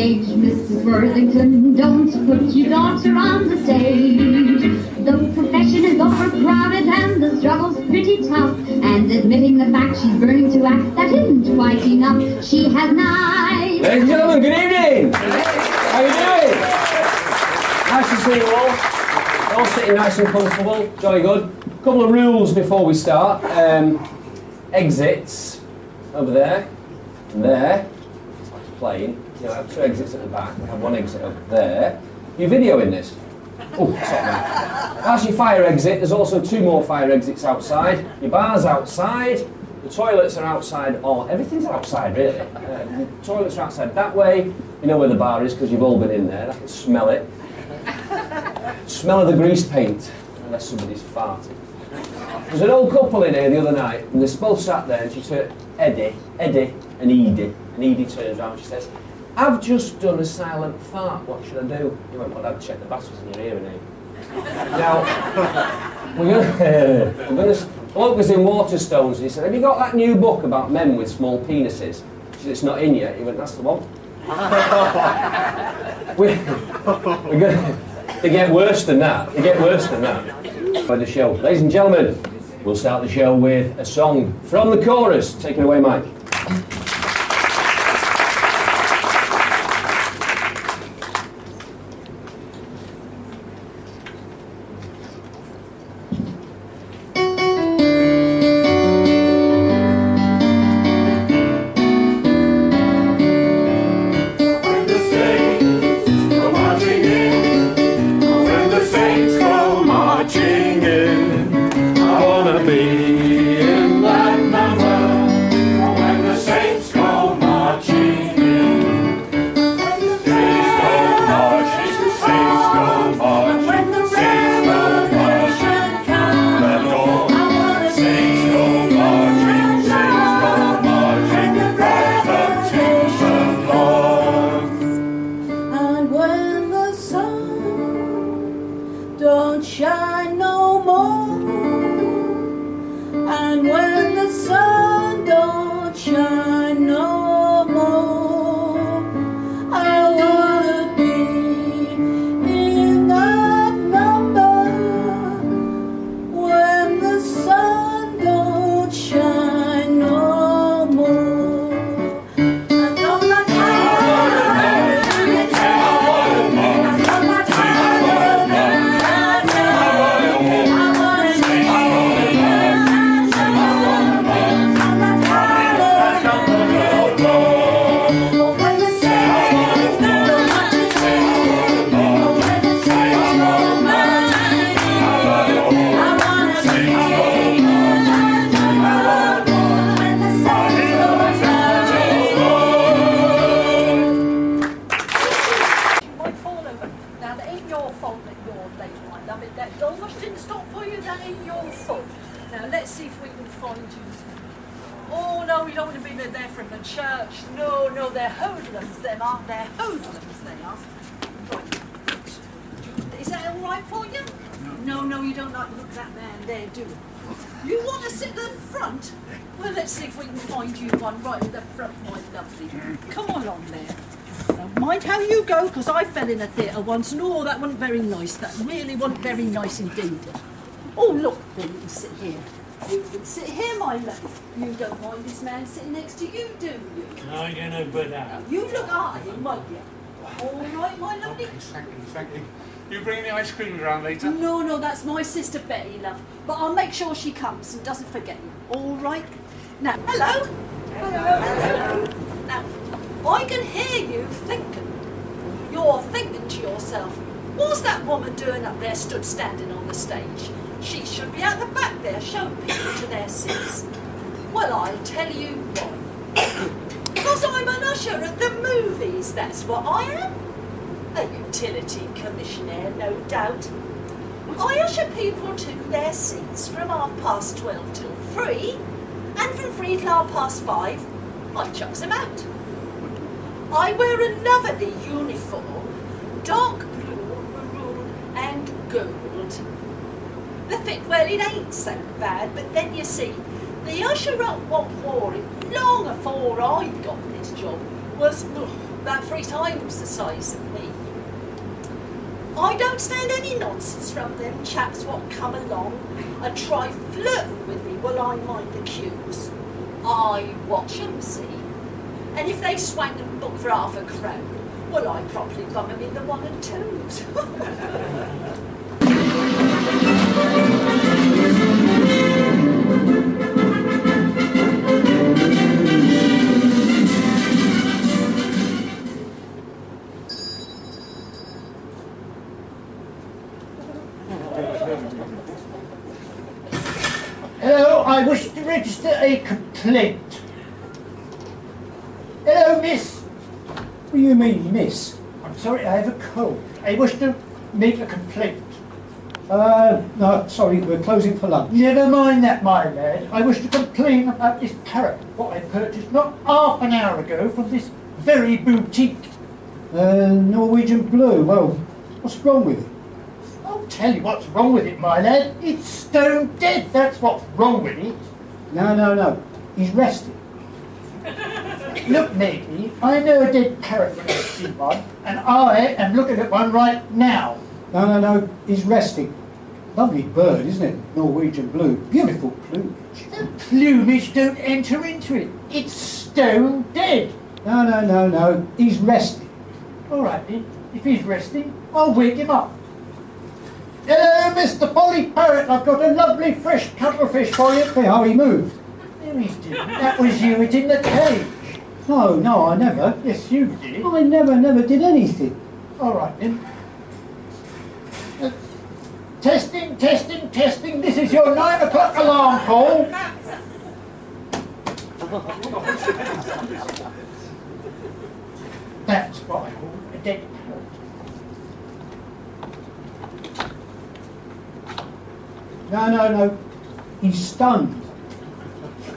Mrs. Worthington, don't put your daughter on the stage. The profession is overcrowded and the struggle's pretty tough. And admitting the fact she's burning to act, that isn't quite enough. She has knives. Ladies and gentlemen, good evening. How you doing? Nice to see you all. You're all sitting nice and comfortable. Jolly good. Couple of rules before we start. Exits over there and there. It's like a plane. You know, I have two exits at the back. We have one exit over there. You videoing this? Oh, sorry. That's your fire exit. There's also two more fire exits outside. Your bar's outside. The toilets are outside. Everything's outside, really. The toilets are outside that way. You know where the bar is because you've all been in there. I can smell it. Smell of the grease paint, unless somebody's farted. There's an old couple in here the other night, and they're both sat there, and she turned Eddie, and Edie. And Edie turns around and she says, "I've just done a silent fart, what should I do?" He went, "Well, I'd check the batteries in your hearing aid." Now, we're going to bloke was in Waterstones, and he said, "Have you got that new book about men with small penises?" She said, "It's not in yet." He went, "That's the one." we're going to get worse than that. By the show. Ladies and gentlemen, we'll start the show with a song from the chorus. Take it away, Mike. In a theatre once, and that wasn't very nice. That really wasn't very nice indeed. Oh, look, then you can sit here. You can sit here, my love. You don't mind this man sitting next to you, do you? I don't know, but you look after him, won't you? All right, my lovely. Okay, thank you. You bringing the ice cream around later? No, that's my sister Betty, love. But I'll make sure she comes and doesn't forget you. All right? Now, hello. Now, I can hear you thinking. You're thinking to yourself, what's that woman doing up there stood standing on the stage? She should be out the back there showing people to their seats. Well, I'll tell you why. Because I'm an usher at the movies, that's what I am. A utility commissioner, no doubt. I usher people to their seats from 12:30 till 3, and from 3 till 5:30, I chucks them out. I wear a lovely uniform, dark blue, maroon and gold. The fit, well, it ain't so bad, but then you see, the usher up what wore it long afore I got this job was about 3 times the size of me. I don't stand any nonsense from them chaps what come along and try flirting with me while I mind the queues. I watch 'em, see? And if they swang and book for half a crown, well, I properly bum 'em in the 1 and 2s. Hello, I wish to register a complaint. Hello, miss. What do you mean, miss? I'm sorry, I have a cold. I wish to make a complaint. No, sorry, we're closing for lunch. Never mind that, my lad. I wish to complain about this parrot, what I purchased not half an hour ago from this very boutique. Norwegian blue, well, what's wrong with it? I'll tell you what's wrong with it, my lad. It's stone dead, that's what's wrong with it. No, he's resting. Look, matey, I know a dead parrot when I see one, and I am looking at one right now. No, he's resting. Lovely bird, isn't it? Norwegian blue, beautiful plumage. The plumage don't enter into it. It's stone dead. No, he's resting. All right then, if he's resting, I'll wake him up. Hello, Mr. Polly Parrot, I've got a lovely fresh cuttlefish for you. Hey, how he moved? No, he didn't. That was you, it's in the cage. No, I never. Yes, you did. I never did anything. All right then. Testing. This is your 9 o'clock alarm call. That's what I call a dead parrot. No, he's stunned.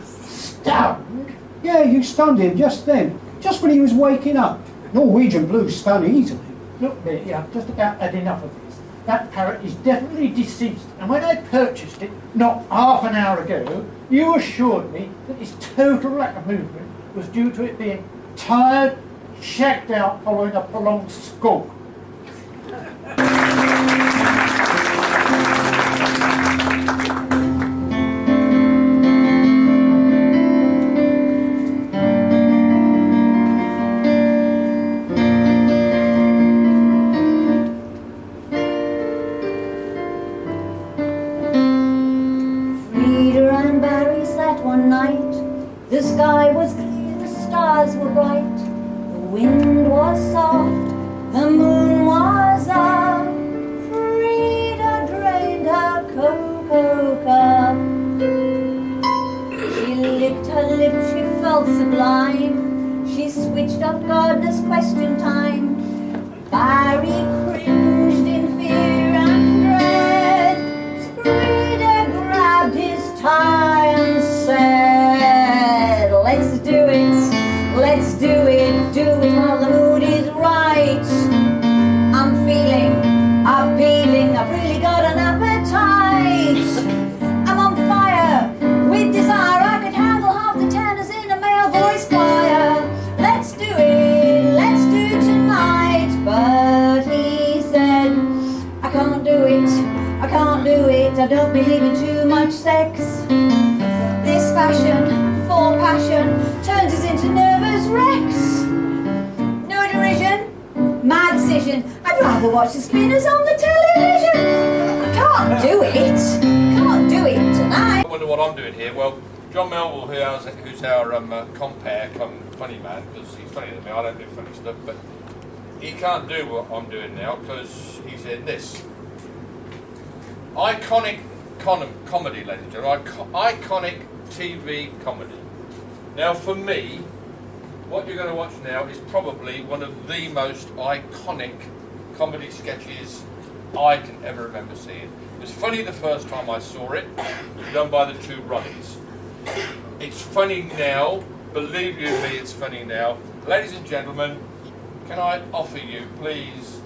Stunned? Yeah, you stunned him just then, just when he was waking up. Norwegian blue stun easily. Look, matey, I've just about had enough of this. That parrot is definitely deceased, and when I purchased it, not half an hour ago, you assured me that its total lack of movement was due to it being tired, shagged out following a prolonged skulk. The sky was clear, the stars were bright, the wind was soft, the moon was up. Frida drained her cocoa cup. She licked her lips, she felt sublime. She switched off Gardner's Question Time. Barry cringed in fear and dread. Frida grabbed his tie and said, let's do it while the mood is right. I'm feeling appealing, I've really got an appetite. I'm on fire with desire, I could handle half the tenors in a male voice choir. Let's do it tonight. But he said, I can't do it, I don't believe in too much sex. This fashion for passion turns us into nervous wrecks. No derision, my decision. I'd rather watch the spinners on the television. Can't do it tonight. I wonder what I'm doing here. Well, John Melville, who's our compere, funny man, because he's funnier than me. I don't do funny stuff, but he can't do what I'm doing now because he's in this iconic comedy, ladies and gentlemen. Iconic TV comedy. Now, for me, what you're going to watch now is probably one of the most iconic comedy sketches I can ever remember seeing. It was funny the first time I saw it. It was done by the two Ronnies. It's funny now. Believe you me, it's funny now. Ladies and gentlemen, can I offer you, please,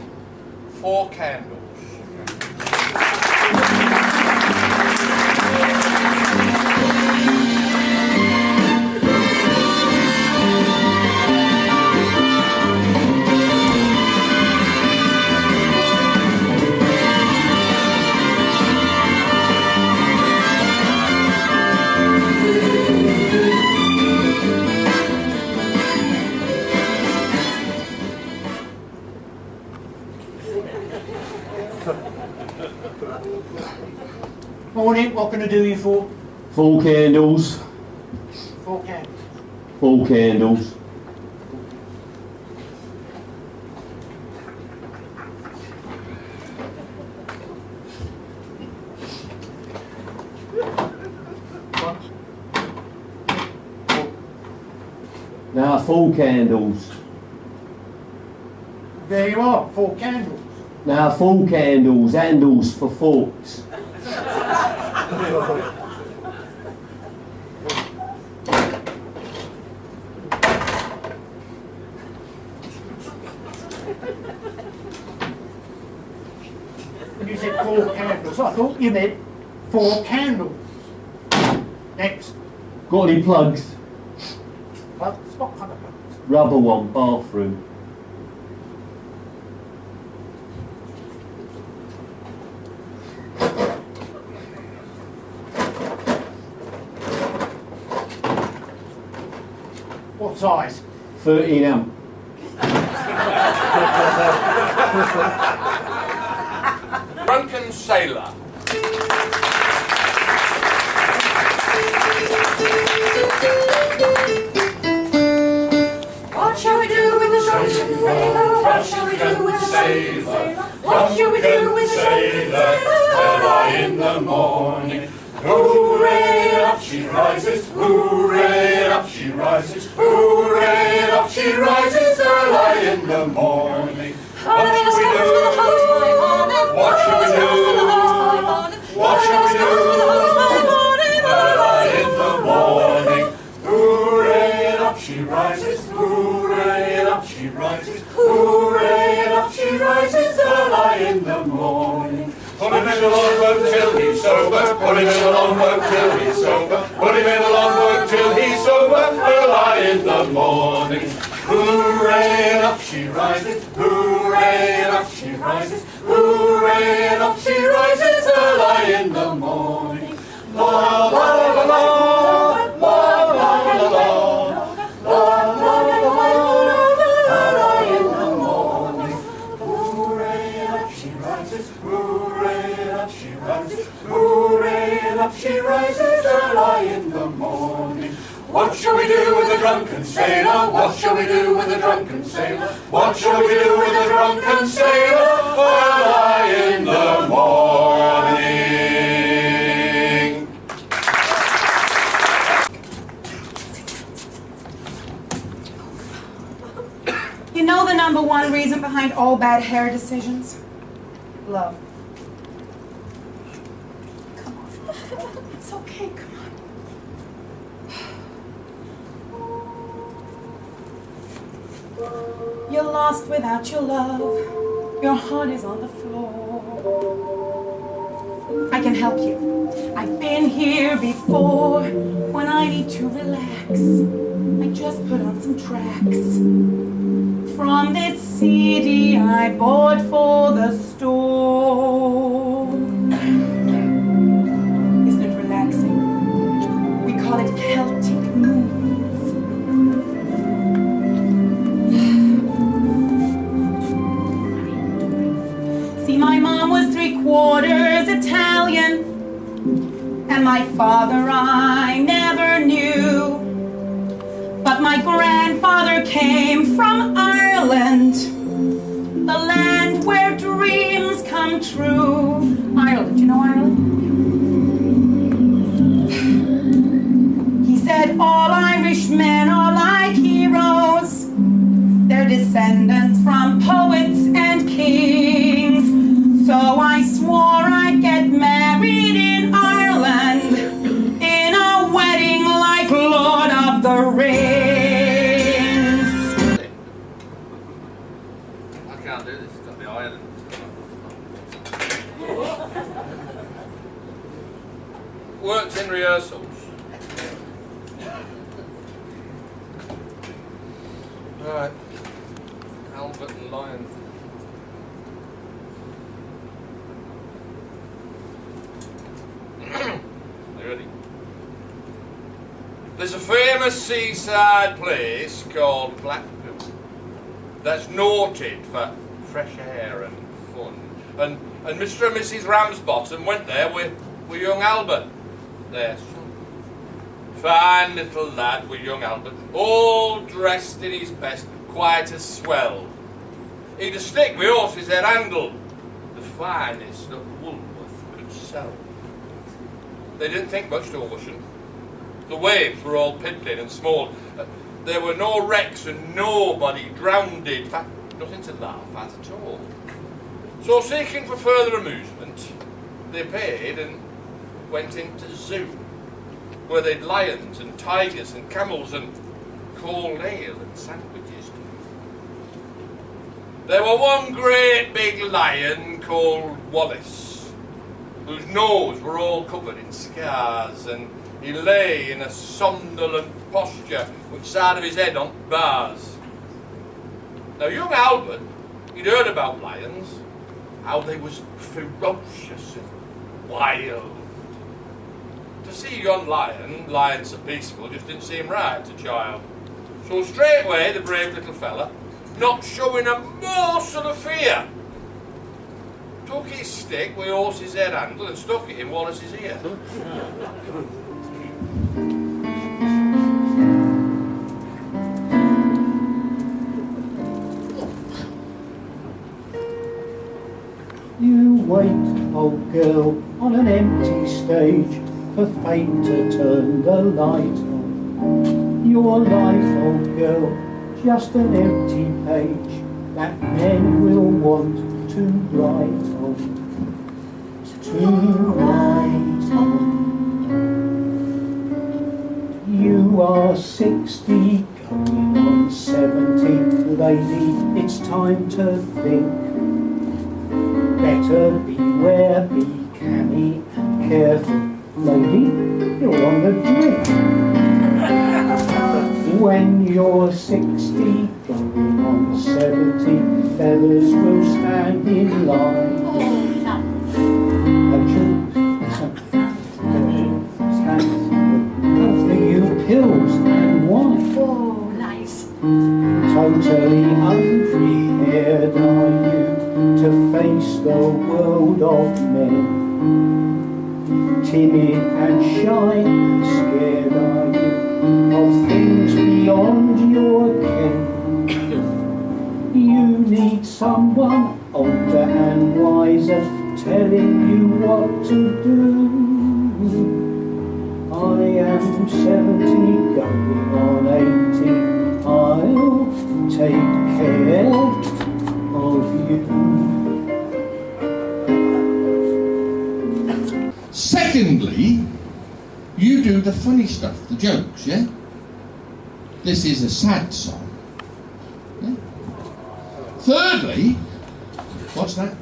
4 candles? what can I do you for? 4 candles. 4 candles. 4 candles. Now 4 candles. There you are, 4 candles. Now 4 candles, handles for forks. When you said 4 candles, I thought you meant 4 candles. Next. Got any plugs? Plugs? What kind of plugs? Rubber one, bathroom. What size? 13 amp. Drunken sailor. What shall we do with the drunken sailor? What shall we do with the drunken sailor? What shall we do with the drunken sailor? Early in the morning, hooray, up she rises, hooray, up she rises, hooray, up she rises, early in the morning. What shall we do? What shall we do? What shall we do? Early in the morning, hooray, up she rises, hooray, up she rises, hooray, up she rises, early in the morning. Put him in the longboat till he's sober, put him in the longboat till he's sober, put him in the longboat till he's sober, early in the morning. Hooray, and up she rises, hooray, and up she rises, hooray, and up she rises, early in the morning. La la la la la, la la la la la, la la la la la, early in the morning. Hooray, and up she rises, hooray, and up she rises, hooray, and up she rises, early in the morning. What shall we do with the drunken sailor? What shall we do with the drunken sailor? What shall we do with the drunken sailor? Early in the morning. You know the number one reason behind all bad hair decisions? Love. Come on. It's okay, come on. You're lost without your love. Your heart is on the floor. I can help you. I've been here before. When I need to relax, I just put on some tracks from this CD I bought for the store. Isn't it relaxing? We call it Celtic Moon. My mom was 3/4 Italian, and my father I never knew. But my grandfather came from Ireland, the land where dreams come true. Ireland, you know Ireland? He said all Irish men are like heroes. They're descendants from poets and kings. So I swore I'd get married in Ireland in a wedding like Lord of the Rings. I can't do this, it's got to be Ireland. Worked in rehearsals. Right. Albert and Lion. Ready? There's a famous seaside place called Blackpool that's noted for fresh air and fun. And Mr. and Mrs. Ramsbottom went there with were young Albert, their son. Fine little lad were young Albert, all dressed in his best, quite a swell. He'd a stick with horse's head handle, the finest that Woolworth could sell. They didn't think much to ocean. The waves were all piddling and small. There were no wrecks and nobody drowned. In fact, nothing to laugh at all. So, seeking for further amusement, they paid and went into zoo, where they'd lions and tigers and camels and cold ale and sandwiches. There were one great big lion called Wallace, whose nose were all covered in scars, and he lay in a somnolent posture, which side of his head on bars. Now, young Albert, he'd heard about lions, how they was ferocious and wild. To see yon lion lying so peaceful just didn't seem right to child. So straightway the brave little fella, not showing a morsel of fear, took his stick with horse's head handle and stuck it in Wallace's ear. You wait, old girl, on an empty stage, for fate to turn the light on. Your life, old girl, just an empty page that men will want to write on. To write on. You are 60, going on 70, lady, it's time to think. Better beware, be canny and careful, lady, you're on the drink. When you're 60, going on 70, feathers will stand in line. Offer you pills and wine. Oh, nice. Totally unprepared are you to face the world of men. Timid and shy and scared are you of things beyond your ken. You need someone older and wiser telling you what to do. I am 70 going on 80, I'll take care of you. Secondly, you do the funny stuff, the jokes, yeah? This is a sad song. Yeah? Thirdly, what's that?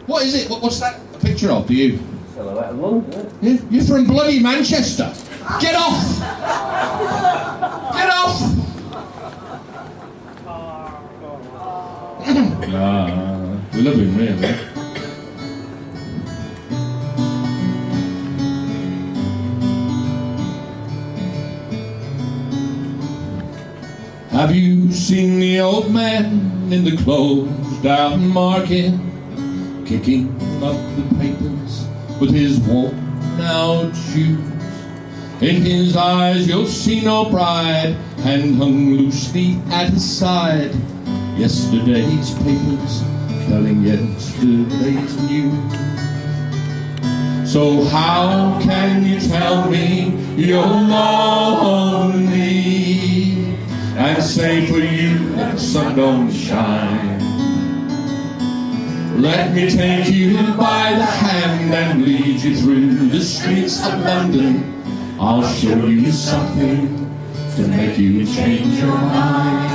What is it? What's that a picture of, do you? Silhouette of London. Yeah? You're from bloody Manchester. Get off! Get off! Nah, we love him really. Have you seen the old man in the closed down market, kicking up the papers with his worn out shoes? In his eyes you'll see no pride, and hung loosely at his side, yesterday's papers telling yesterday's news. So how can you tell me you're lonely and say for you that the sun don't shine? Let me take you by the hand and lead you through the streets of London. I'll show you something to make you change your mind.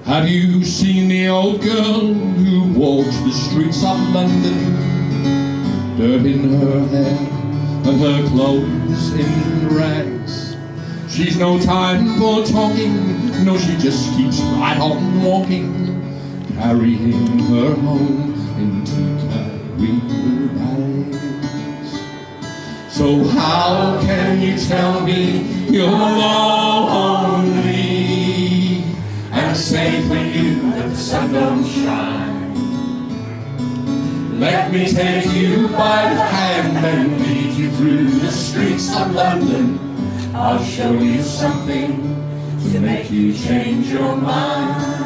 Have you seen the old girl who walks the streets of London? Dirt in her hair and her clothes in rags. She's no time for talking, no, she just keeps right on walking, carrying her home in two carrier bags. So how can you tell me you're lonely and say for you that the sun don't shine? Let me take you by the hand and lead you through the streets of London. I'll show you something to make you change your mind.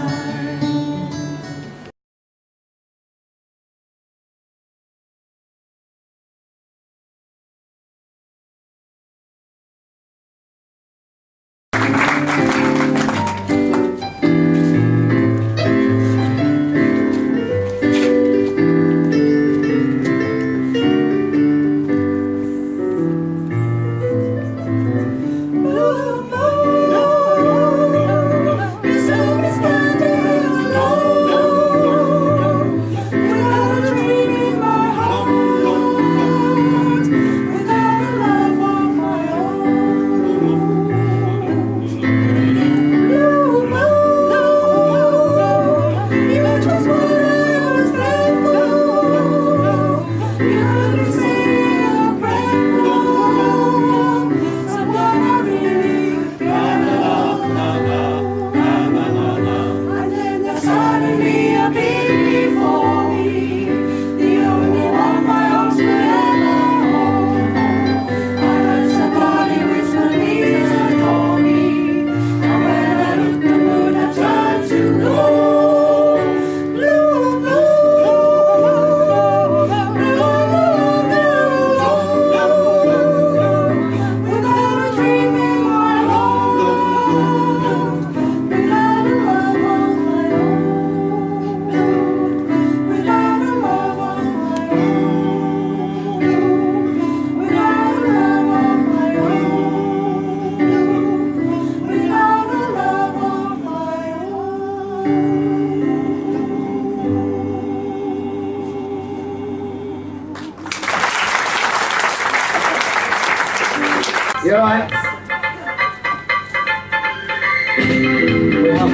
You alright? We have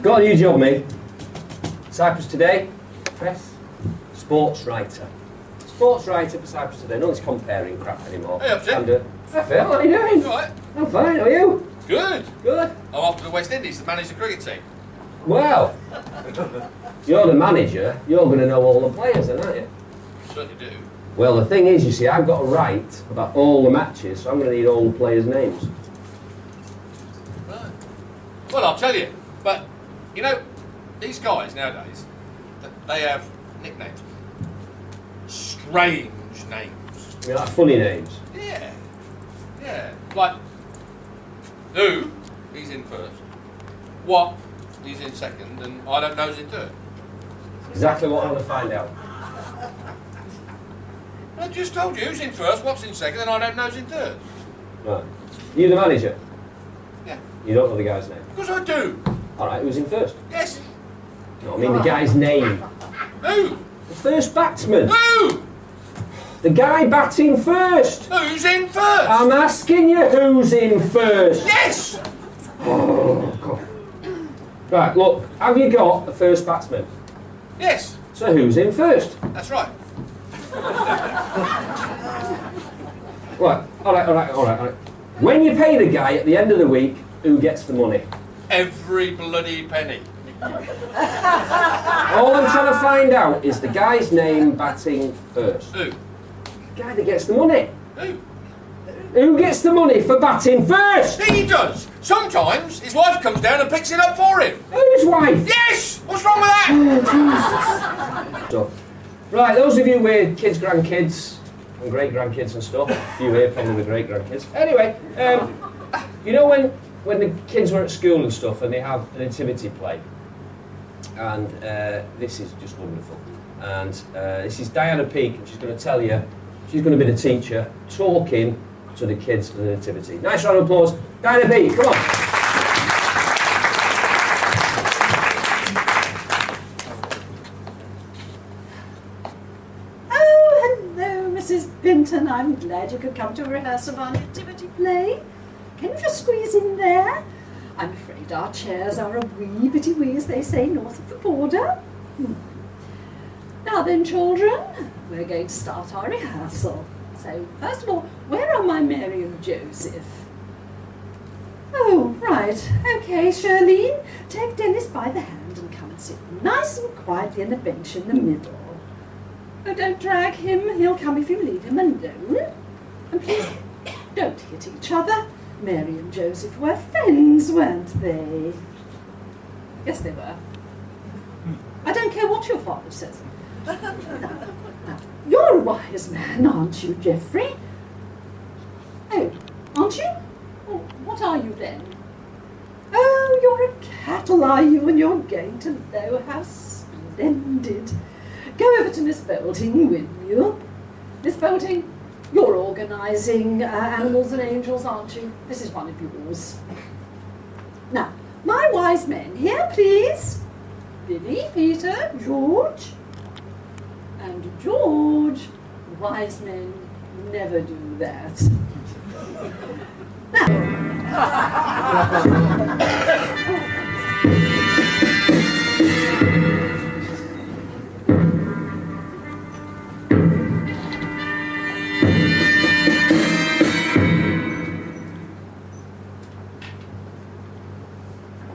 got a new job, mate. Cyprus Today, press, sports writer. Sports writer for Cyprus Today. No one's comparing crap anymore. Hey, upset. Hi Phil, how are you doing? You alright? I'm fine, how are you? Good. Good. I'm off to the West Indies to manage the cricket team. Well, you're the manager, you're going to know all the players then, aren't you? Certainly do. Well, the thing is, you see, I've got to write about all the matches, so I'm going to need all the players' names. Right. Well, I'll tell you, but, you know, these guys nowadays, they have nicknames. Strange names. You know, like funny names. Yeah. Yeah. Like, who, he's in first. What, he's in second, and I don't know who's in third. Exactly what I want to find out. I just told you who's in first, what's in second, and I don't know who's in third. Right. You the manager? Yeah. You don't know the guy's name? Of course I do. Alright, who's in first? Yes. No, I mean the guy's name. Who? The first batsman. Who? The guy batting first. Who's in first? I'm asking you who's in first. Yes! Oh, God. Right, look, have you got the first batsman? Yes. So who's in first? That's right. Right, alright. When you pay the guy at the end of the week, who gets the money? Every bloody penny. All I'm trying to find out is the guy's name batting first. Who? The guy that gets the money. Who? Who gets the money for batting first? He does. Sometimes his wife comes down and picks it up for him. Whose wife? Yes! What's wrong with that? Oh, Jesus. So, right, those of you with kids, grandkids, and great-grandkids and stuff, a few here probably with great-grandkids. Anyway, you know when the kids were at school and stuff and they have an nativity play, and this is just wonderful, and this is Diana Peake, and she's going to tell you, she's going to be the teacher, talking to the kids for the nativity. Nice round of applause. Diana Peake, come on. Hello, Mrs. Binton. I'm glad you could come to a rehearsal of our nativity play. Can you just squeeze in there? I'm afraid our chairs are a wee bitty wee, as they say, north of the border. Now then, children, we're going to start our rehearsal. So, first of all, where are my Mary and Joseph? Oh, right. Okay, Shirlene. Take Dennis by the hand and come and sit nice and quietly on the bench in the middle. Oh, don't drag him. He'll come if you leave him alone. And please, don't hit each other. Mary and Joseph were friends, weren't they? Yes, they were. I don't care what your father says. Now, you're a wise man, aren't you, Geoffrey? Oh, aren't you? Well, what are you then? Oh, you're a cattle, are you? And you're going to know how splendid. Go over to Miss Bolding, will you? Miss Bolding, you're organising Animals and Angels, aren't you? This is one of yours. Now, my wise men, here please. Billy, Peter, George. And George, wise men never do that.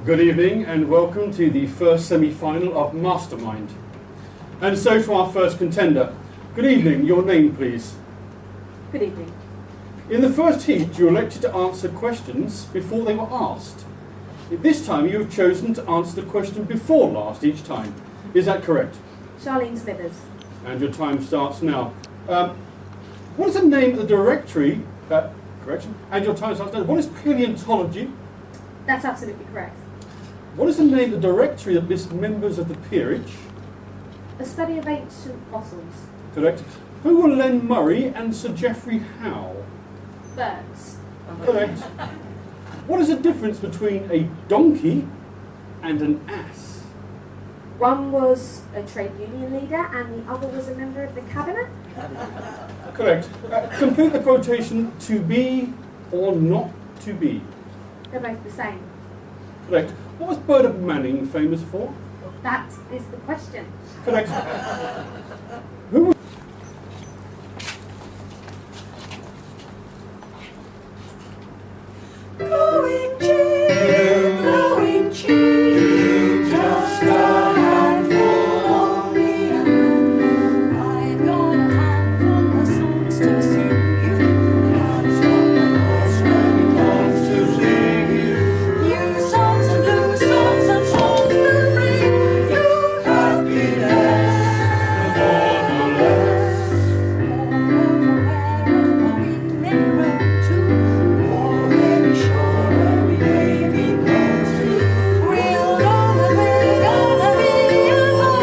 Good evening and welcome to the first semi-final of Mastermind. And so to our first contender. Good evening, your name please. Good evening. In the first heat you elected to answer questions before they were asked. This time you have chosen to answer the question before last each time. Is that correct? Charlene Smithers. And your time starts now. What is the name of the directory, correction, and your time starts now. What is paleontology? That's absolutely correct. What is the name of the directory that lists members of the peerage? A study of ancient fossils. Correct. Who were Len Murray and Sir Geoffrey Howe? Birds. Correct. What is the difference between a donkey and an ass? One was a trade union leader and the other was a member of the cabinet. Correct. Complete the quotation, to be or not to be. They're both the same. Correct. What was Bernard Manning famous for? That is the question. Correct. Who was Going cheap, just a handful, only a handful. I've got a handful of songs to sing you. Can't stop the voice when it comes to sing you. New songs and blue songs and songs to bring you happiness. The more the less. All over wherever we may roam to. Already sure where we may be close to. We'll know that we're gonna be able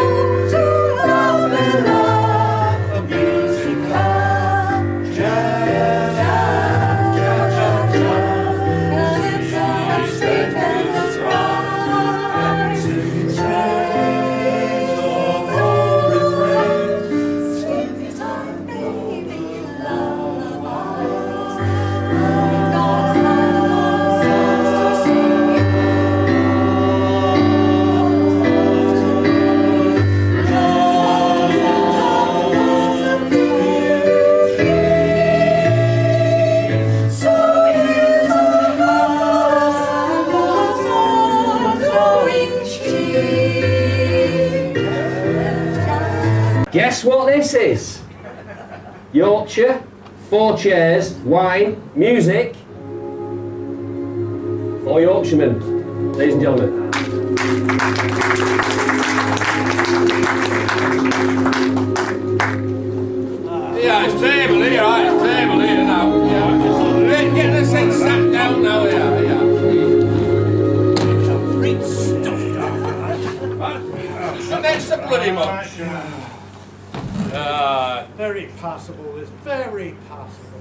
to love and love a musical jazz. And it's a sweet and it's right. Strange old refrains, sweet guitar, baby, lullabies. We've got a handful of songs to sing you. So here's a handful of songs going cheap. Guess what this is? Yorkshire, 4 chairs, wine, music. 4 Yorkshiremen, ladies and gentlemen. Yeah, it's table here, right? It's table here now. Yeah. Get the seat sat down now, yeah. Great stuff. So that's the bloody much. Very passable, it's very passable.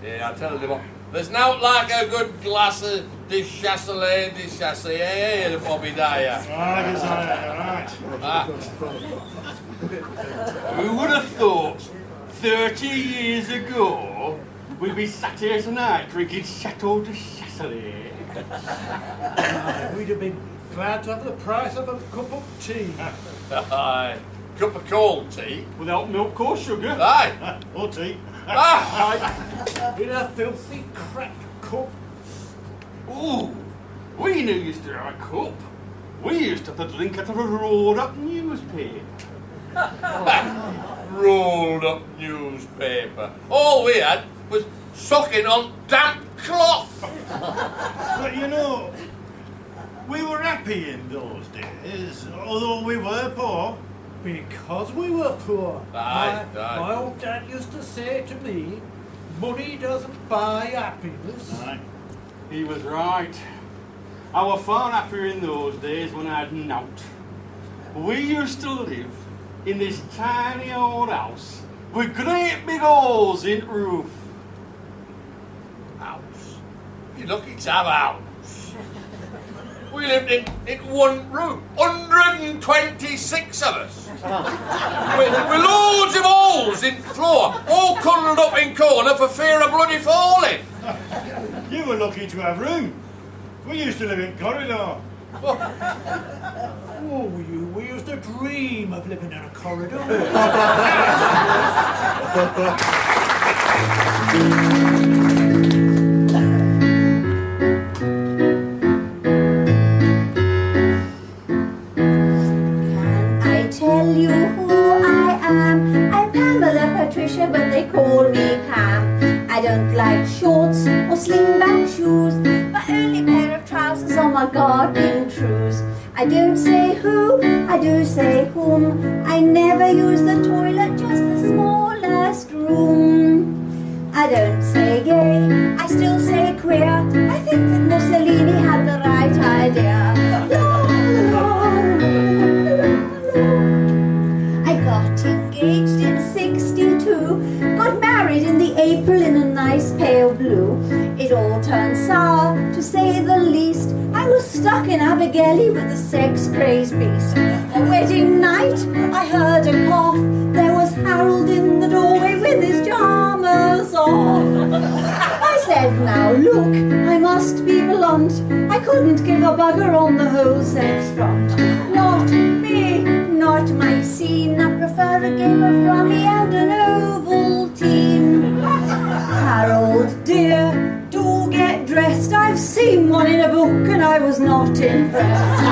Yeah, I tell you what. There's no like a good glass of de chasselet, the Bobby Dyer. Right. Who would have thought 30 years ago we'd be sat here tonight drinking Chateau de Chasselet? We'd have been glad to have the price of a cup of tea. Aye. Cup of cold tea. Without milk or sugar. Aye. Or tea. Ah. In a filthy cracked cup. Ooh, we never used to have a cup. We used to have to drink out of a rolled up newspaper. Rolled up newspaper. All we had was sucking on damp cloth. But you know, we were happy in those days, although we were poor. Because we were poor. Aye. My old dad used to say to me, money doesn't buy happiness. Aye. He was right. I was far happier in those days when I had nought. We used to live in this tiny old house with great big holes in the roof. House? You're lucky to have a house. We lived in one room, 126 of us. with loads of holes in the floor, all cuddled up in corner for fear of bloody falling. You were lucky to have room. We used to live in corridor. Oh, we used to dream of living in a corridor. Tell you who I am. I'm Pamela Patricia, but they call me Pam. I don't like shorts or slingback shoes, my only pair of trousers are my gardening trews. I don't say who, I do say whom. I never use the toilet, just the smallest room. I don't say gay, I still say queer. I think that Mussolini had the right idea. I got engaged in 62, got married in the April in a nice pale blue. It all turned sour, to say the least. I was stuck in Abergele with a sex-crazed beast. On wedding night, I heard a cough. There was Harold in the doorway with his pyjamas off. I said, now look, I must be blunt. I couldn't give a bugger on the whole sex front. Not me, not my scene. I prefer a game of rummy and an Ovaltine. Harold, dear, do get dressed. I've seen one in a book and I was not impressed.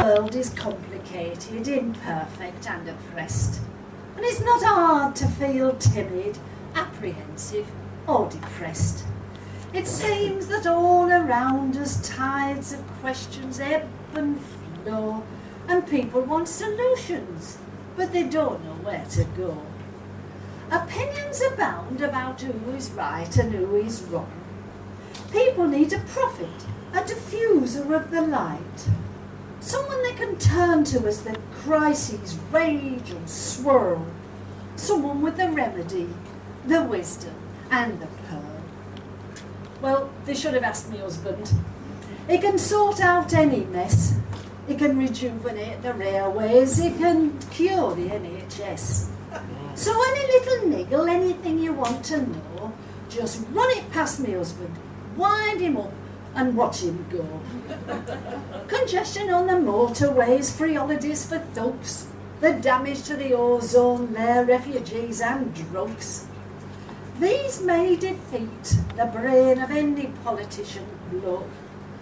The world is complicated, imperfect and oppressed. And it's not hard to feel timid, apprehensive or depressed. It seems that all around us tides of questions ebb and flow, and people want solutions, but they don't know where to go. Opinions abound about who is right and who is wrong. People need a prophet, a diffuser of the light, someone they can turn to as their crises rage and swirl, someone with the remedy, the wisdom and the pearl. Well, they should have asked me husband. He can sort out any mess. He can rejuvenate the railways. He can cure the NHS. So any little niggle, anything you want to know, just run it past me husband, wind him up and watch him go. Congestion on the motorways, free holidays for thugs, the damage to the ozone layer, refugees and drugs. These may defeat the brain of any politician bloke,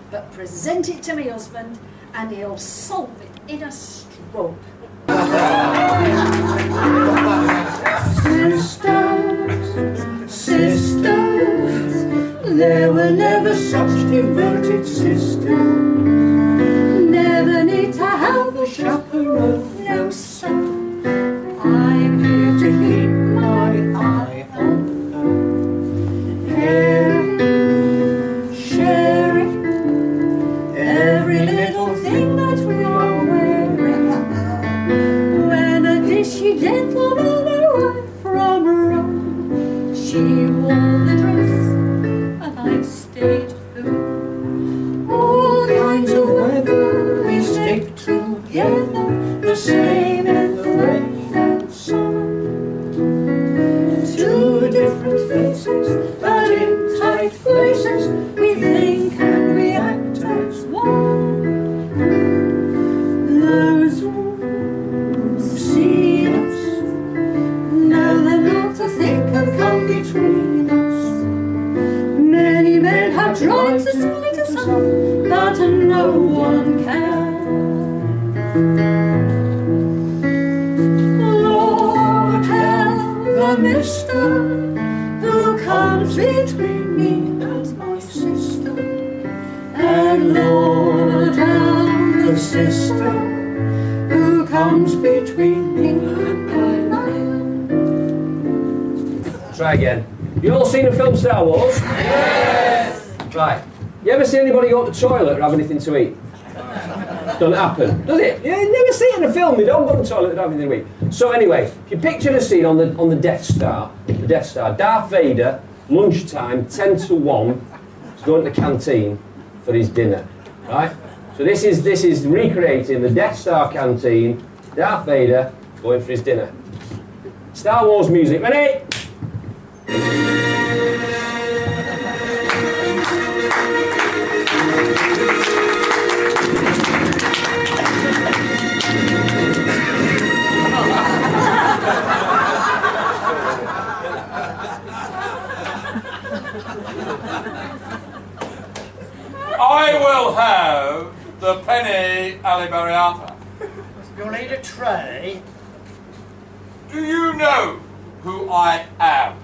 but present it to me husband and he'll solve it in a stroke. Sisters, sisters, there were never such devoted sisters. Never need to have a chaperone, no sir. I'm here to keep my eye on her. Sharing every little thing that we are wearing. When a dishy gentleman arrived from Rome, she wore the dress and I stayed home. All kinds of weather we stick together, the same in the rain and sun. Two different faces, but in tight places, we think and we act as one. Those who've seen us know that not a thing can come between us. Many men have tried to no one can. Lord, help the mister who comes between me and my sister. And Lord, help the sister who comes between me and my life. Try again. You all seen the film Star Wars? Yes! Right. You ever see anybody go to the toilet or have anything to eat? Doesn't happen, does it? You never see it in a film. They don't go to the toilet and have anything to eat. So anyway, if you picture the scene on the Death Star, Darth Vader, lunchtime, 10 to 1, is going to the canteen for his dinner, right? So this is recreating the Death Star canteen, Darth Vader going for his dinner. Star Wars music, ready? I will have the penny alibariata. You'll need a tray. Do you know who I am?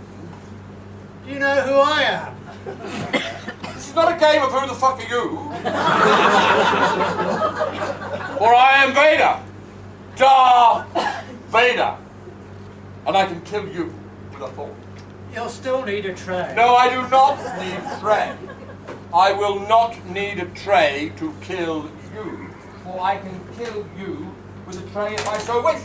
Do you know who I am? This is not a game of who the fuck are you? For I am Vader. Darth Vader. And I can kill you with a thought. You'll still need a tray. No, I do not need a tray. I will not need a tray to kill you. For I can kill you with a tray if I so wish.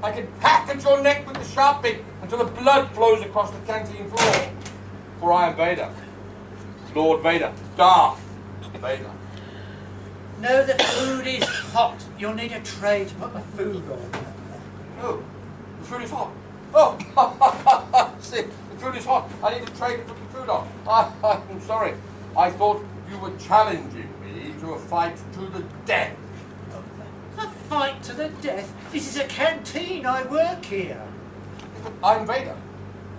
I can hack at your neck with the sharp bit until the blood flows across the canteen floor. For I am Vader. Lord Vader. Darth Vader. No, the food is hot. You'll need a tray to put the food on. Oh, the food is hot. Oh, see, the food is hot. I need a tray to put the food on. I'm sorry. I thought you were challenging me to a fight to the death. A fight to the death? This is a canteen. I work here. I'm Vader.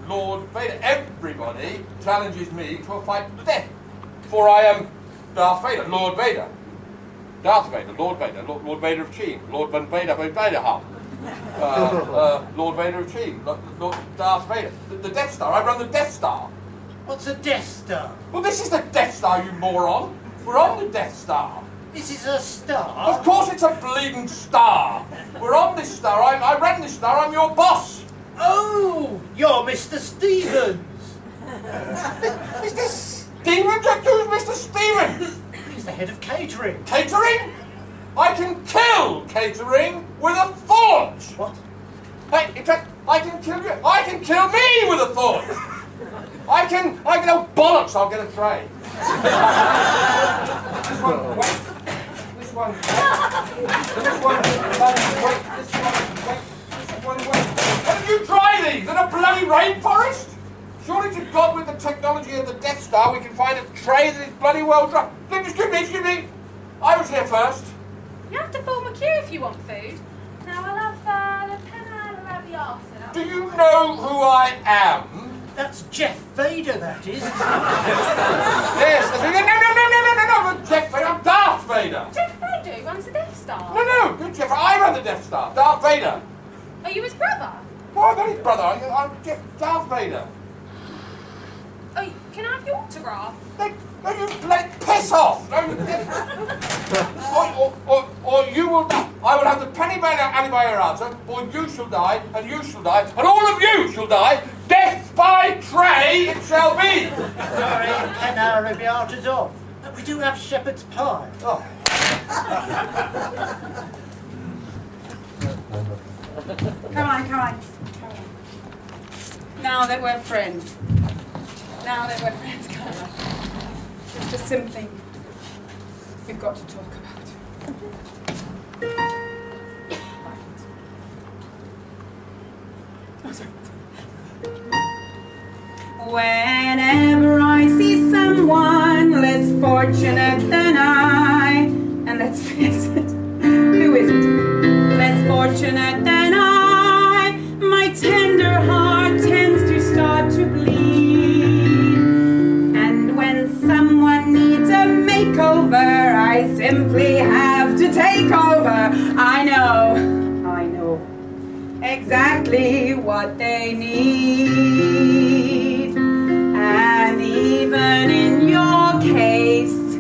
Lord Vader. Everybody challenges me to a fight to the death. For I am Darth Vader. Lord Vader. Darth Vader. Lord Vader. Lord Vader of Cheen. Lord Van Vader Van Vaderham. Lord Vader of Cheen. Lord Darth Vader. The Death Star. I run the Death Star. What's a Death Star? Well, this is the Death Star, you moron. We're on the Death Star. This is a star? Of course it's a bleeding star. We're on this star. I ran this star. I'm your boss. Oh, you're Mr. Stevens. Mr. Stevens? Who's Mr. Stevens? He's the head of catering. Catering? I can kill catering with a thought. What? In fact, I can kill you. I can kill me with a thought. I can, oh bollocks, I'll get a tray. This one, wait. This one, wait. This one, wait. This one, wait. Why don't you try these in a bloody rainforest? Surely to God, with the technology of the Death Star, we can find a tray that is bloody well dry. Excuse me. I was here first. You have to form a queue if you want food. Now I'll have the penna arrabbiata. Do you know who I am? That's Jeff Vader, that is. Yes, that's no, Jeff Vader, I'm Darth Vader. Jeff Vader who runs the Death Star? No, Jeff, I run the Death Star, Darth Vader. Are you his brother? No, I'm not his brother, I'm Darth Vader. Oh, can I have your autograph? No, you piss off! No, or you will die. I will have the penny alibariata, or you shall die, and you shall die, and all of you shall die. Death by tray it shall be. Sorry, penna arrabbiata's off. But we do have shepherd's pie. Oh. Come on. Now that we're friends. Come on. It's just something we've got to talk about. Oh, sorry. Whenever I see someone less fortunate than I, and let's face it, who isn't less fortunate than I, my tender heart tends to start to bleed. And when someone needs a makeover, I simply take over. I know exactly what they need. And even in your case,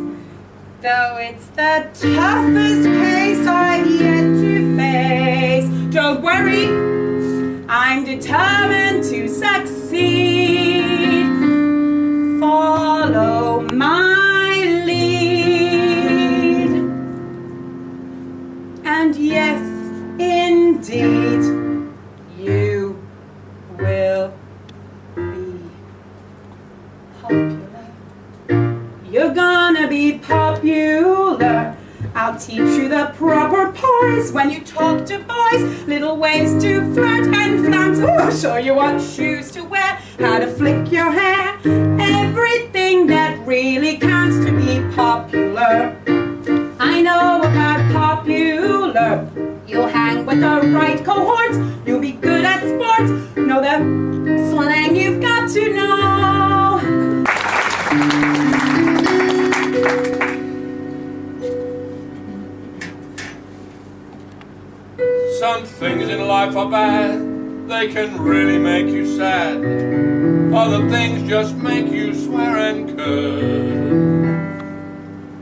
though it's the toughest case I've yet to face, don't worry, I'm determined to succeed. Follow my lead. And yes, indeed, you will be popular. You're gonna be popular. I'll teach you the proper poise when you talk to boys, little ways to flirt and flaunt. I'll show you what shoes to wear, how to flick your hair, everything that really counts to be popular. I know about popular. You'll hang with the right cohorts, you'll be good at sports, know the slang you've got to know. Some things in life are bad, they can really make you sad. Other things just make you swear and curse.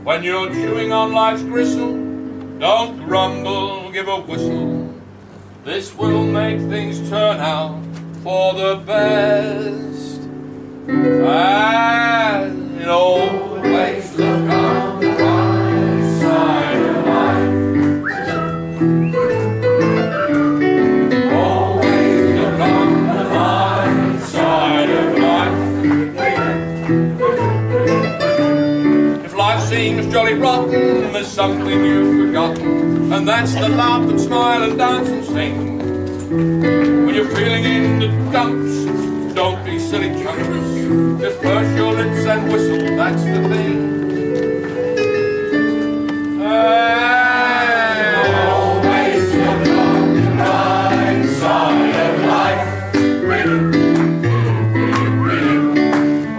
When you're chewing on life's gristle, don't grumble, give a whistle. This will make things turn out for the best. And always look on the right side of life. Seems jolly rotten, there's something you've forgotten, and that's to laugh and smile and dance and sing. When you're feeling in the dumps, don't be silly chumps, just purse your lips and whistle, that's the thing. Always look on the right side of life.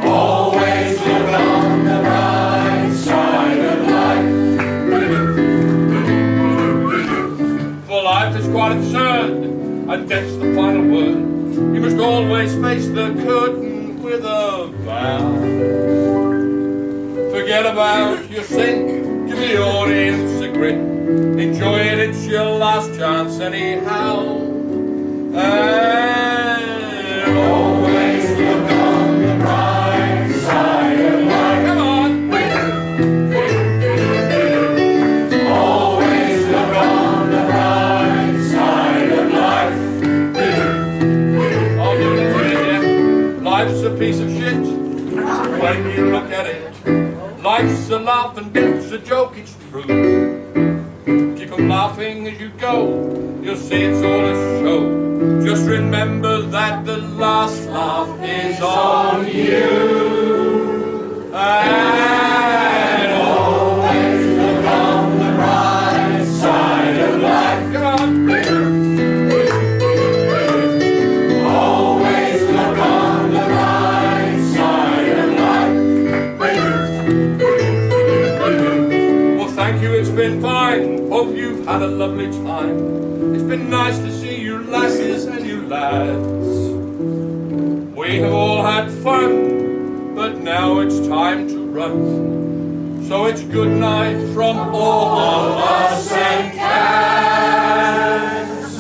Always look on the right side of life. For life is quite absurd, and death's the final word. You must always face the curtain with a bow. Forget about your sink, give the audience a grin. Enjoy it, it's your last chance anyhow. And always look on the bright side of life. Come on. Always look on the bright side of life. Oh, yeah. Life's a piece of shit when you look at it. Life's a laugh and death's a joke, it's true. Keep on laughing as you go, you'll see it's all a show. Just remember that the last laugh is on you. And always look on the right side of life. Come on. Always look on the right side of life. Well, thank you, it's been fine. Hope you've had a lovely time. It's been nice to see you lasses and you lads. We have all had fun, but now it's time to run. So it's good night from all of us and cats.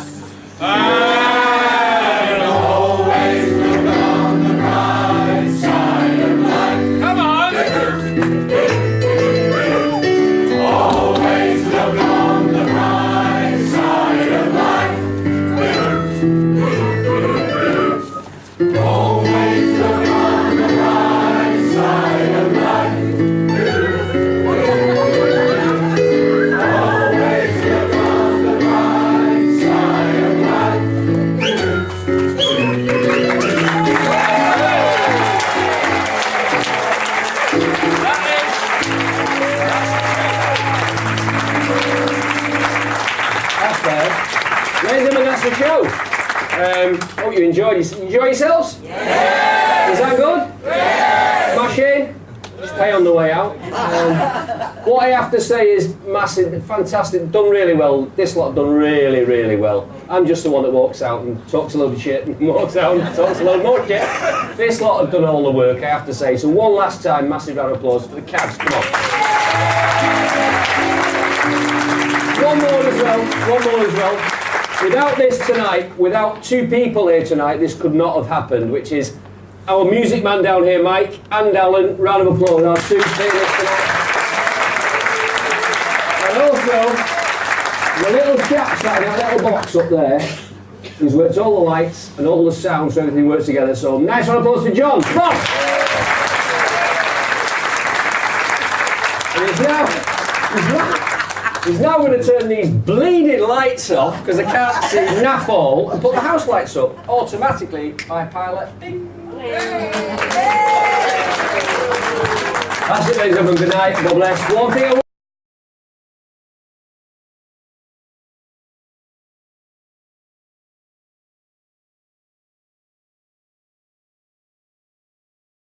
And always look on the right side of life. Come on! Always look on the right side of life. Always look on the right side of life. Always look on the right side of life. That's fair. Ladies and gentlemen, that's the show. Hope you enjoyed yourselves? Yeah! Is that good? Yeah! Smashing? Just pay on the way out. What I have to say is massive, fantastic, done really well. This lot have done really, really well. I'm just the one that walks out and talks a load of shit and walks out and talks a load more shit. This lot have done all the work, I have to say. So one last time, massive round of applause for the KADS. Come on. One more as well. Without this tonight, without two people here tonight, this could not have happened, which is our music man down here, Mike, and Alan. Round of applause, our two pianists tonight. And also, the little chap sat in that little box up there, who's worked all the lights and all the sound so everything works together. So, nice round of applause for John. Come on! And he's now going to turn these bleeding lights off because I can't see naff all and put the house lights up automatically by pilot. Ding. That's it, ladies and gentlemen. Good night. God bless. One thing I